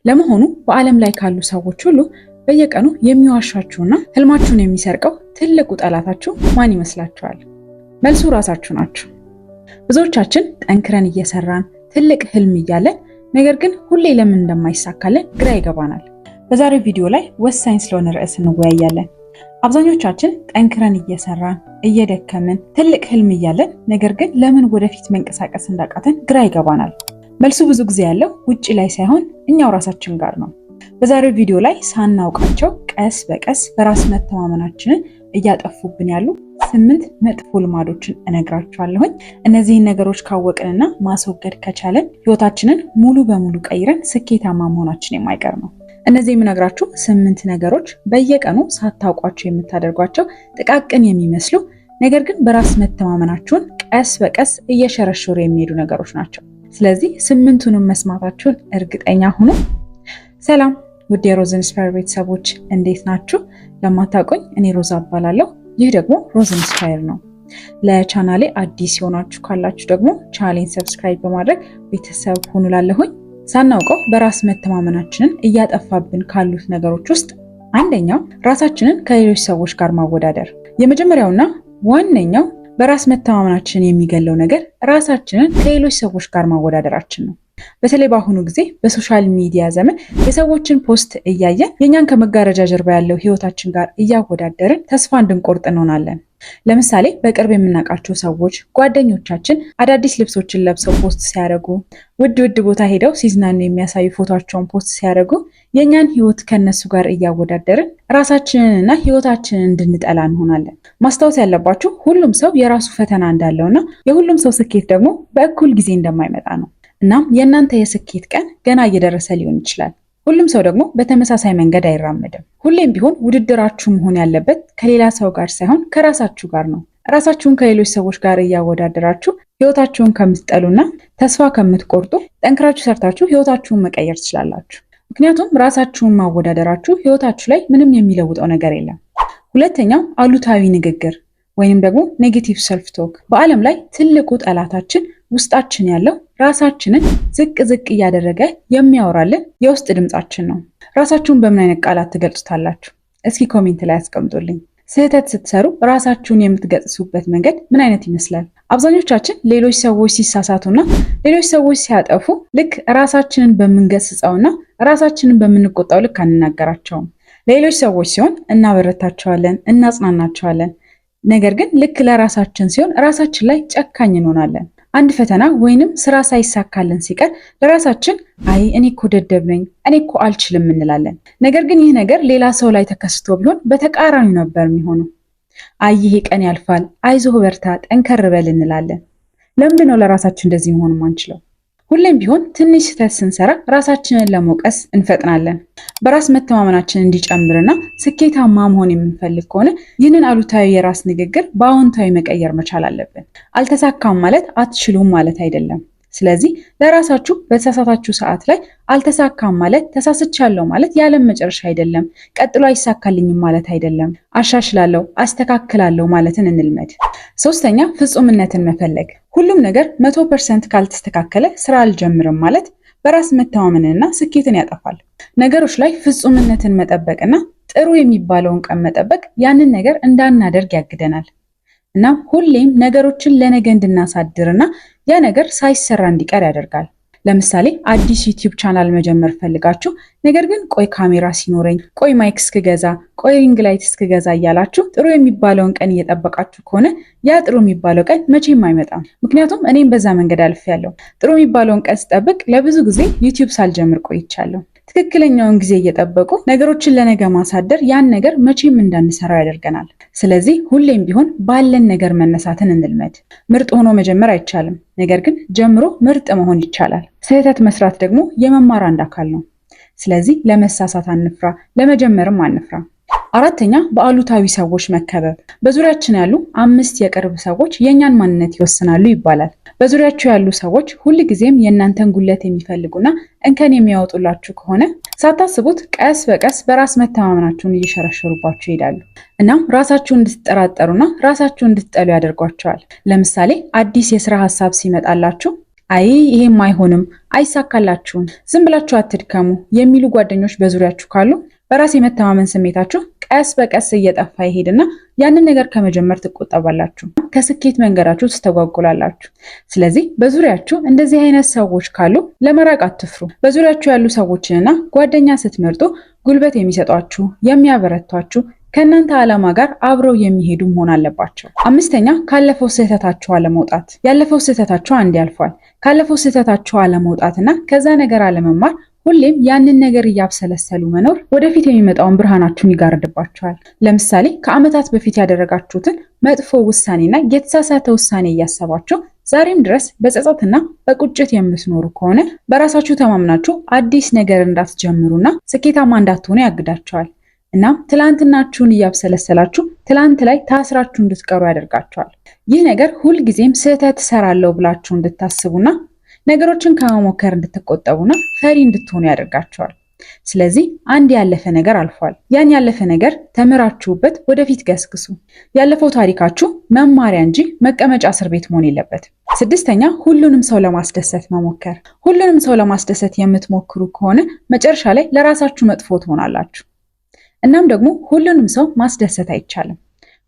ለመሆኑ በዓለም ላይ ካሉ ሰዎች ሁሉ በየቀኑ የሚዋሻችሁና ህልማችሁን የሚሰርቀው ትልቁ ጠላታችሁ ማን ይመስላችኋል? መልሱ ራሳችሁ ናችሁ። ብዙዎቻችን ጠንክረን እየሰራን ትልቅ ህልም እያለን ነገር ግን ሁሌ ለምን እንደማይሳካልን ግራ ይገባናል። በዛሬው ቪዲዮ ላይ ወሳኝ ስለሆነ ርዕስ እንወያያለን። አብዛኞቻችን ጠንክረን እየሰራን እየደከምን ትልቅ ህልም እያለን ነገር ግን ለምን ወደፊት መንቀሳቀስ እንዳቃተን ግራ ይገባናል። መልሱ ብዙ ጊዜ ያለው ውጪ ላይ ሳይሆን እኛው ራሳችን ጋር ነው። በዛሬው ቪዲዮ ላይ ሳናውቃቸው ቀስ በቀስ በራስ መተማመናችንን እያጠፉብን ያሉ 8 መጥፎ ልማዶችን እነግራችኋለሁኝ። እነዚህን ነገሮች ካወቅንና ማስወገድ ከቻለን ህይወታችንን ሙሉ በሙሉ ቀይረን ስኬታማ መሆናችን የማይቀር ነው። እነዚህ የምነግራችሁ 8 ነገሮች በየቀኑ ሳታውቋቸው የምታደርጓቸው ጥቃቅን የሚመስሉ ነገር ግን በራስ መተማመናችሁን ቀስ በቀስ እየሸረሸሩ የሚሄዱ ነገሮች ናቸው። ስለዚህ 8ቱንም መስማታችሁን እርግጠኛ ሁኑ። ሰላም ውድ የሮዝ ኢንስፓየር ቤተሰቦች እንዴት ናችሁ? ለማታውቁኝ እኔ ሮዛ እባላለሁ። ይህ ደግሞ ሮዝ ኢንስፓየር ነው። ለቻናሌ አዲስ የሆናችሁ ካላችሁ ደግሞ ቻናሌን ሰብስክራይብ በማድረግ ቤተሰብ ሁኑ ላለሁኝ። ሳናውቀው በራስ መተማመናችንን እያጠፋብን ካሉት ነገሮች ውስጥ አንደኛው ራሳችንን ከሌሎች ሰዎች ጋር ማወዳደር። የመጀመሪያውና ዋነኛው በራስ መተማመናችንን የሚገለው ነገር ራሳችንን ከሌሎች ሰዎች ጋር ማወዳደራችን ነው። በተለይ በአሁኑ ጊዜ በሶሻል ሚዲያ ዘመን የሰዎችን ፖስት እያየን የኛን ከመጋረጃ ጀርባ ያለው ህይወታችን ጋር እያወዳደርን ተስፋ እንድንቆርጥ እንሆናለን። ለምሳሌ በቅርብ የምናውቃቸው ሰዎች ጓደኞቻችን አዳዲስ ልብሶችን ለብሰው ፖስት ሲያደርጉ፣ ውድ ቦታ ሄደው ሲዝናኑ የሚያሳዩ ፎቶቸውን ፖስት ሲያደርጉ የኛን ህይወት ከነሱ ጋር እያወዳደርን ራሳችንንና ህይወታችንን እንድንጠላ እንሆናለን። ማስታወስ ያለባችሁ ሁሉም ሰው የራሱ ፈተና እንዳለውና የሁሉም ሰው ስኬት ደግሞ በእኩል ጊዜ እንደማይመጣ ነው። እናም የእናንተ የስኬት ቀን ገና እየደረሰ ሊሆን ይችላል። ሁሉም ሰው ደግሞ በተመሳሳይ መንገድ አይራመድም። ሁሌም ቢሆን ውድድራችሁ መሆን ያለበት ከሌላ ሰው ጋር ሳይሆን ከራሳችሁ ጋር ነው። ራሳችሁን ከሌሎች ሰዎች ጋር እያወዳደራችሁ ህይወታችሁን ከምትጠሉና ተስፋ ከምትቆርጡ ጠንክራችሁ ሰርታችሁ ህይወታችሁን መቀየር ትችላላችሁ። ምክንያቱም ራሳችሁን ማወዳደራችሁ ህይወታችሁ ላይ ምንም የሚለውጠው ነገር የለም። ሁለተኛው አሉታዊ ንግግር ወይንም ደግሞ ኔጌቲቭ ሰልፍ ቶክ። በዓለም ላይ ትልቁ ጠላታችን ውስጣችን ያለው ራሳችንን ዝቅ እያደረገ የሚያወራልን የውስጥ ድምጻችን ነው። ራሳችሁን በምን አይነት ቃላት ትገልጹታላችሁ? እስኪ ኮሜንት ላይ አስቀምጡልኝ። ስህተት ስትሰሩ ራሳችሁን የምትገጽሱበት መንገድ ምን አይነት ይመስላል? አብዛኞቻችን ሌሎች ሰዎች ሲሳሳቱና ሌሎች ሰዎች ሲያጠፉ ልክ ራሳችንን በምንገስጸውና ራሳችንን በምንቆጣው ልክ አንናገራቸውም። ሌሎች ሰዎች ሲሆን እናበረታቸዋለን፣ እናጽናናቸዋለን። ነገር ግን ልክ ለራሳችን ሲሆን ራሳችን ላይ ጨካኝ እንሆናለን። አንድ ፈተና ወይንም ስራ ሳይሳካልን ሲቀር ለራሳችን አይ እኔ እኮ ደደብ ነኝ፣ እኔ እኮ አልችልም እንላለን። ነገር ግን ይህ ነገር ሌላ ሰው ላይ ተከስቶ ቢሆን በተቃራኒው ነበር የሚሆነው። አይ ይሄ ቀን ያልፋል፣ አይዞህ በርታ፣ ጠንከር በል እንላለን። ለምንድን ነው ለራሳችን እንደዚህ መሆን ማንችለው? ሁሌም ቢሆን ትንሽ ስህተት ስንሰራ ራሳችንን ለመውቀስ እንፈጥናለን። በራስ መተማመናችን እንዲጨምርና ስኬታማ መሆን የምንፈልግ ከሆነ ይህንን አሉታዊ የራስ ንግግር በአዎንታዊ መቀየር መቻል አለብን። አልተሳካም ማለት አትችሉም ማለት አይደለም። ስለዚህ ለራሳችሁ በተሳሳታችሁ ሰዓት ላይ አልተሳካም ማለት ተሳስቻለሁ ማለት የዓለም መጨረሻ አይደለም፣ ቀጥሎ አይሳካልኝም ማለት አይደለም፣ አሻሽላለሁ፣ አስተካክላለሁ ማለትን እንልመድ። ሶስተኛ ፍጹምነትን መፈለግ። ሁሉም ነገር 100% ካልተስተካከለ ስራ አልጀምርም ማለት በራስ መተማመንና ስኬትን ያጠፋል። ነገሮች ላይ ፍጹምነትን መጠበቅና ጥሩ የሚባለውን ቀን መጠበቅ ያንን ነገር እንዳናደርግ ያግደናል። እናም ሁሌም ነገሮችን ለነገ እንድናሳድርና ያ ነገር ሳይሰራ እንዲቀር ያደርጋል። ለምሳሌ አዲስ ዩቲዩብ ቻናል መጀመር ፈልጋችሁ ነገር ግን ቆይ ካሜራ ሲኖረኝ፣ ቆይ ማይክ እስክገዛ፣ ቆይ ሪንግ ላይት እስክገዛ እያላችሁ ጥሩ የሚባለውን ቀን እየጠበቃችሁ ከሆነ ያ ጥሩ የሚባለው ቀን መቼም አይመጣም። ምክንያቱም እኔም በዛ መንገድ አልፌያለሁ። ጥሩ የሚባለውን ቀን ስጠብቅ ለብዙ ጊዜ ዩቲዩብ ሳልጀምር ቆይቻለሁ። ትክክለኛውን ጊዜ እየጠበቁ ነገሮችን ለነገ ማሳደር ያን ነገር መቼም እንዳንሰራው ያደርገናል። ስለዚህ ሁሌም ቢሆን ባለን ነገር መነሳትን እንልመድ። ምርጥ ሆኖ መጀመር አይቻልም፣ ነገር ግን ጀምሮ ምርጥ መሆን ይቻላል። ስህተት መስራት ደግሞ የመማር አንድ አካል ነው። ስለዚህ ለመሳሳት አንፍራ፣ ለመጀመርም አንፍራ። አራተኛ በአሉታዊ ሰዎች መከበብ። በዙሪያችን ያሉ 5 የቅርብ ሰዎች የኛን ማንነት ይወስናሉ ይባላል። በዙሪያችሁ ያሉ ሰዎች ሁልጊዜም የእናንተን ጉለት የሚፈልጉና እንከን የሚያወጡላችሁ ከሆነ ሳታስቡት ቀስ በቀስ በራስ መተማመናችሁን እየሸረሸሩባችሁ ይሄዳሉ። እናም ራሳችሁን እንድትጠራጠሩና ራሳችሁን እንድትጠሉ ያደርጓቸዋል። ለምሳሌ አዲስ የስራ ሀሳብ ሲመጣላችሁ አይ ይሄም አይሆንም፣ አይሳካላችሁም፣ ዝም ብላችሁ አትድከሙ የሚሉ ጓደኞች በዙሪያችሁ ካሉ በራስ የመተማመን ስሜታችሁ ቀስ በቀስ እየጠፋ ይሄድና ያንን ነገር ከመጀመር ትቆጠባላችሁ፣ ከስኬት መንገዳችሁ ትስተጓጎላላችሁ። ስለዚህ በዙሪያችሁ እንደዚህ አይነት ሰዎች ካሉ ለመራቅ አትፍሩ። በዙሪያችሁ ያሉ ሰዎችንና ጓደኛ ስትመርጡ ጉልበት የሚሰጧችሁ፣ የሚያበረቷችሁ፣ ከእናንተ ዓላማ ጋር አብረው የሚሄዱ መሆን አለባቸው። አምስተኛ ካለፈው ስህተታችሁ አለመውጣት። ያለፈው ስህተታችሁ አንድ ያልፏል። ካለፈው ስህተታችሁ አለመውጣትና ከዛ ነገር አለመማር ሁሌም ያንን ነገር እያብሰለሰሉ መኖር ወደፊት የሚመጣውን ብርሃናችሁን ይጋርድባችኋል። ለምሳሌ ከዓመታት በፊት ያደረጋችሁትን መጥፎ ውሳኔና የተሳሳተ ውሳኔ እያሰባችሁ ዛሬም ድረስ በጸጸትና በቁጭት የምትኖሩ ከሆነ በራሳችሁ ተማምናችሁ አዲስ ነገር እንዳትጀምሩና ስኬታማ እንዳትሆኑ ያግዳችኋል። እናም ትላንትናችሁን እያብሰለሰላችሁ ትላንት ላይ ታስራችሁ እንድትቀሩ ያደርጋችኋል። ይህ ነገር ሁልጊዜም ስህተት እሰራለሁ ብላችሁ እንድታስቡና ነገሮችን ከመሞከር እንድትቆጠቡና ፈሪ እንድትሆኑ ያደርጋቸዋል። ስለዚህ አንድ ያለፈ ነገር አልፏል። ያን ያለፈ ነገር ተምራችሁበት ወደፊት ገስግሱ። ያለፈው ታሪካችሁ መማሪያ እንጂ መቀመጫ እስር ቤት መሆን የለበትም። ስድስተኛ ሁሉንም ሰው ለማስደሰት መሞከር። ሁሉንም ሰው ለማስደሰት የምትሞክሩ ከሆነ መጨረሻ ላይ ለራሳችሁ መጥፎ ትሆናላችሁ። እናም ደግሞ ሁሉንም ሰው ማስደሰት አይቻልም።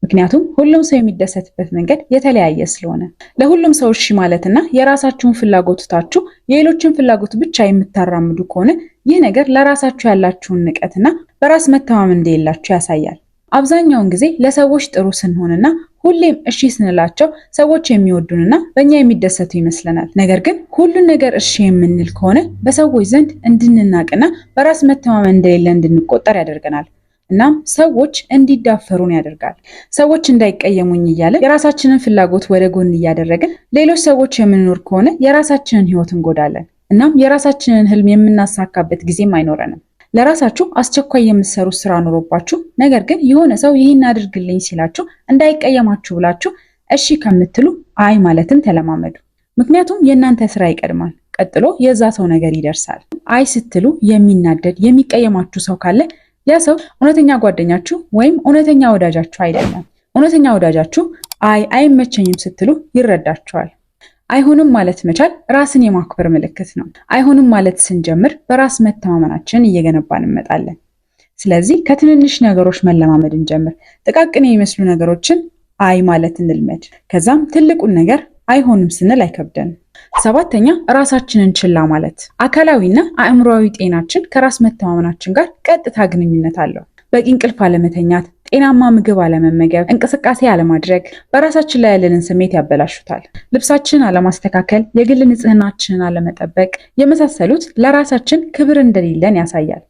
ምክንያቱም ሁሉም ሰው የሚደሰትበት መንገድ የተለያየ ስለሆነ ለሁሉም ሰው እሺ ማለትና የራሳችሁን ፍላጎት ትታችሁ የሌሎችን ፍላጎት ብቻ የምታራምዱ ከሆነ ይህ ነገር ለራሳችሁ ያላችሁን ንቀትና በራስ መተማመን እንደሌላችሁ ያሳያል። አብዛኛውን ጊዜ ለሰዎች ጥሩ ስንሆንና ሁሌም እሺ ስንላቸው ሰዎች የሚወዱንና በእኛ የሚደሰቱ ይመስለናል። ነገር ግን ሁሉን ነገር እሺ የምንል ከሆነ በሰዎች ዘንድ እንድንናቅና በራስ መተማመን እንደሌለ እንድንቆጠር ያደርገናል። እናም ሰዎች እንዲዳፈሩን ያደርጋል። ሰዎች እንዳይቀየሙኝ እያለ የራሳችንን ፍላጎት ወደ ጎን እያደረግን ሌሎች ሰዎች የምንኖር ከሆነ የራሳችንን ሕይወት እንጎዳለን። እናም የራሳችንን ህልም የምናሳካበት ጊዜም አይኖረንም። ለራሳችሁ አስቸኳይ የምትሰሩት ስራ ኖሮባችሁ ነገር ግን የሆነ ሰው ይህን አድርግልኝ ሲላችሁ እንዳይቀየማችሁ ብላችሁ እሺ ከምትሉ አይ ማለትን ተለማመዱ። ምክንያቱም የእናንተ ስራ ይቀድማል፣ ቀጥሎ የዛ ሰው ነገር ይደርሳል። አይ ስትሉ የሚናደድ የሚቀየማችሁ ሰው ካለ ያ ሰው እውነተኛ ጓደኛችሁ ወይም እውነተኛ ወዳጃችሁ አይደለም። እውነተኛ ወዳጃችሁ አይመቸኝም ስትሉ ይረዳችኋል። አይሆንም ማለት መቻል ራስን የማክበር ምልክት ነው። አይሆንም ማለት ስንጀምር በራስ መተማመናችንን እየገነባን እንመጣለን። ስለዚህ ከትንንሽ ነገሮች መለማመድ እንጀምር። ጥቃቅን የሚመስሉ ነገሮችን አይ ማለት እንልመድ። ከዛም ትልቁን ነገር አይሆንም ስንል አይከብደንም። ሰባተኛ ራሳችንን ችላ ማለት። አካላዊና አእምሮአዊ ጤናችን ከራስ መተማመናችን ጋር ቀጥታ ግንኙነት አለው። በቂ እንቅልፍ አለመተኛት፣ ጤናማ ምግብ አለመመገብ፣ እንቅስቃሴ አለማድረግ በራሳችን ላይ ያለንን ስሜት ያበላሹታል። ልብሳችንን አለማስተካከል፣ የግል ንጽህናችንን አለመጠበቅ የመሳሰሉት ለራሳችን ክብር እንደሌለን ያሳያል።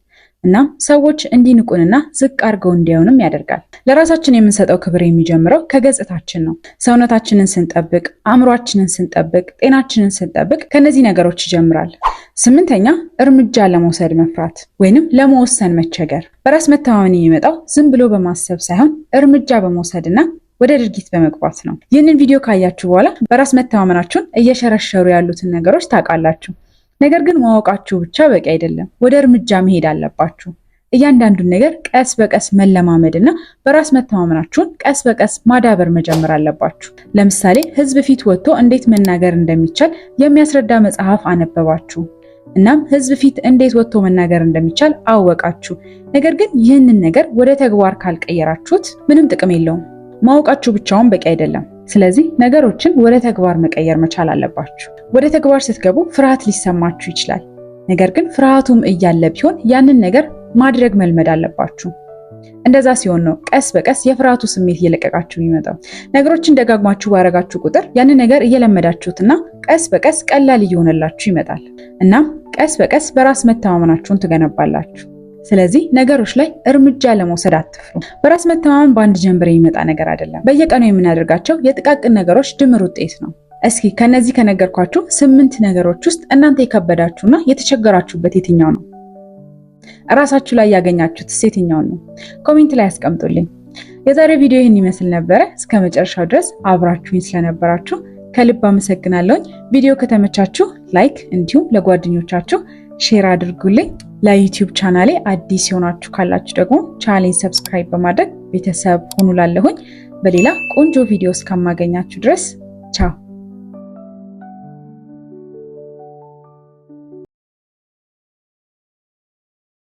እናም ሰዎች እንዲንቁንና ዝቅ አድርገው እንዲያዩንም ያደርጋል። ለራሳችን የምንሰጠው ክብር የሚጀምረው ከገጽታችን ነው። ሰውነታችንን ስንጠብቅ፣ አእምሯችንን ስንጠብቅ፣ ጤናችንን ስንጠብቅ ከነዚህ ነገሮች ይጀምራል። ስምንተኛ እርምጃ ለመውሰድ መፍራት ወይንም ለመወሰን መቸገር። በራስ መተማመን የሚመጣው ዝም ብሎ በማሰብ ሳይሆን እርምጃ በመውሰድና ወደ ድርጊት በመግባት ነው። ይህንን ቪዲዮ ካያችሁ በኋላ በራስ መተማመናችሁን እየሸረሸሩ ያሉትን ነገሮች ታውቃላችሁ። ነገር ግን ማወቃችሁ ብቻ በቂ አይደለም። ወደ እርምጃ መሄድ አለባችሁ። እያንዳንዱን ነገር ቀስ በቀስ መለማመድና በራስ መተማመናችሁን ቀስ በቀስ ማዳበር መጀመር አለባችሁ። ለምሳሌ ሕዝብ ፊት ወጥቶ እንዴት መናገር እንደሚቻል የሚያስረዳ መጽሐፍ አነበባችሁ። እናም ሕዝብ ፊት እንዴት ወጥቶ መናገር እንደሚቻል አወቃችሁ። ነገር ግን ይህንን ነገር ወደ ተግባር ካልቀየራችሁት ምንም ጥቅም የለውም። ማወቃችሁ ብቻውን በቂ አይደለም። ስለዚህ ነገሮችን ወደ ተግባር መቀየር መቻል አለባችሁ። ወደ ተግባር ስትገቡ ፍርሃት ሊሰማችሁ ይችላል። ነገር ግን ፍርሃቱም እያለ ቢሆን ያንን ነገር ማድረግ መልመድ አለባችሁ። እንደዛ ሲሆን ነው ቀስ በቀስ የፍርሃቱ ስሜት እየለቀቃችሁ የሚመጣው። ነገሮችን ደጋግማችሁ ባረጋችሁ ቁጥር ያንን ነገር እየለመዳችሁትና ቀስ በቀስ ቀላል እየሆነላችሁ ይመጣል። እናም ቀስ በቀስ በራስ መተማመናችሁን ትገነባላችሁ። ስለዚህ ነገሮች ላይ እርምጃ ለመውሰድ አትፍሩ። በራስ መተማመን በአንድ ጀንበር የሚመጣ ነገር አይደለም። በየቀኑ የምናደርጋቸው የጥቃቅን ነገሮች ድምር ውጤት ነው። እስኪ ከነዚህ ከነገርኳችሁ 8 ነገሮች ውስጥ እናንተ የከበዳችሁና የተቸገራችሁበት የትኛው ነው? ራሳችሁ ላይ ያገኛችሁት የትኛውን ነው? ኮሜንት ላይ አስቀምጡልኝ። የዛሬው ቪዲዮ ይህን ይመስል ነበረ። እስከ መጨረሻው ድረስ አብራችሁኝ ስለነበራችሁ ከልብ አመሰግናለሁኝ። ቪዲዮ ከተመቻችሁ ላይክ እንዲሁም ለጓደኞቻችሁ ሼር አድርጉልኝ። ለዩቲዩብ ቻናሌ አዲስ የሆናችሁ ካላችሁ ደግሞ ቻናሌን ሰብስክራይብ በማድረግ ቤተሰብ ሁኑ ላለሁኝ። በሌላ ቆንጆ ቪዲዮ እስከማገኛችሁ ድረስ ቻው።